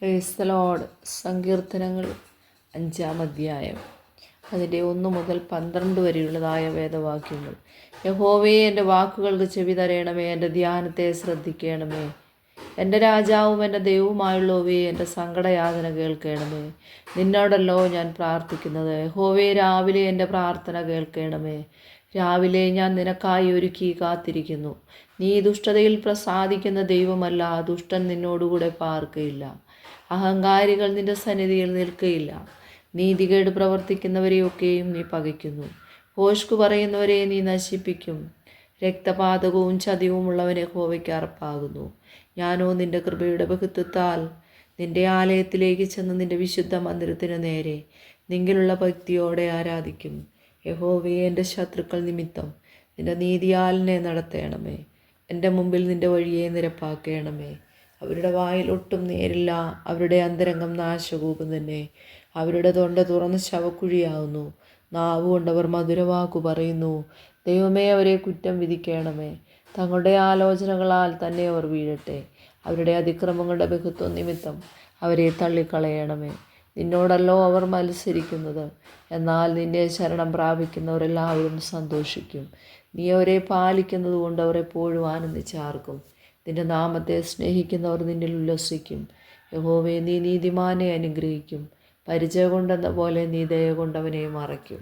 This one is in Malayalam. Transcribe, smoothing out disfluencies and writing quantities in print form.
Praise the Lord. സങ്കീർത്തനങ്ങൾ 5-ാം അധ്യായം, അതിൻ്റെ 1 മുതൽ 12 വരെയുള്ളതായ വേദവാക്യങ്ങൾ. യഹോവേ, എൻ്റെ വാക്കുകൾക്ക് ചെവി തരയണമേ, എൻ്റെ ധ്യാനത്തെ ശ്രദ്ധിക്കണമേ. എൻ്റെ രാജാവും എൻ്റെ ദൈവവുമായുള്ളവേ, എൻ്റെ സങ്കടയാതന കേൾക്കണമേ. നിന്നോടല്ലോ ഞാൻ പ്രാർത്ഥിക്കുന്നത്. യഹോവേ, രാവിലെ എൻ്റെ പ്രാർത്ഥന കേൾക്കണമേ. രാവിലെ ഞാൻ നിനക്കായി ഒരുക്കി കാത്തിരിക്കുന്നു. നീ ദുഷ്ടതയിൽ പ്രസാദിക്കുന്ന ദൈവമല്ല. ദുഷ്ടൻ നിന്നോടുകൂടെ പാർക്കയില്ല. അഹങ്കാരികൾ നിന്റെ സന്നിധിയിൽ നിൽക്കയില്ല. നീതികേട് പ്രവർത്തിക്കുന്നവരെയൊക്കെയും നീ പകയ്ക്കുന്നു. ഭോഷ്കു പറയുന്നവരെ നീ നശിപ്പിക്കും. രക്തപാതകവും ചതിവുമുള്ളവനെ യഹോവയ്ക്ക് അറപ്പാകുന്നു. ഞാനോ നിന്റെ കൃപയുടെ ബഹുത്വത്താൽ നിന്റെ ആലയത്തിലേക്ക് ചെന്ന് നിന്റെ വിശുദ്ധ മന്ദിരത്തിന് നേരെ നിങ്കിലുള്ള ഭക്തിയോടെ ആരാധിക്കും. യഹോവേ, എൻ്റെ ശത്രുക്കൾ നിമിത്തം നിന്റെ നീതിയാൽ എന്നെ നടത്തണമേ. എൻ്റെ മുമ്പിൽ നിന്റെ വഴിയെ നിരപ്പാക്കണമേ. അവരുടെ വായിൽ ഒട്ടും നേരില്ല. അവരുടെ അന്തരംഗം നാശകൂപം തന്നെ. അവരുടെ തൊണ്ട തുറന്ന് ശവക്കുഴിയാവുന്നു. നാവുകൊണ്ടവർ മധുരവാക്കു പറയുന്നു. ദൈവമേ, അവരെ കുറ്റം വിധിക്കണമേ. തങ്ങളുടെ ആലോചനകളാൽ തന്നെ അവർ വീഴട്ടെ. അവരുടെ അതിക്രമങ്ങളുടെ ബഹുത്വം നിമിത്തം അവരെ തള്ളിക്കളയണമേ. നിന്നോടല്ലോ അവർ മത്സരിക്കുന്നത്. എന്നാൽ നിന്നെ ശരണം പ്രാപിക്കുന്നവരെല്ലാവരും സന്തോഷിക്കും. നീ അവരെ പാലിക്കുന്നത് കൊണ്ട് അവർ എപ്പോഴും ആനന്ദിച്ചാർക്കും. നിന്റെ നാമത്തെ സ്നേഹിക്കുന്നവർ നിന്നിൽ ഉല്ലസിക്കും. യഹോവേ, നീ നീതിമാനെ അനുഗ്രഹിക്കും. പരിചയ കൊണ്ടെന്ന പോലെ നീ ദയ കൊണ്ടവനെ മറയ്ക്കും.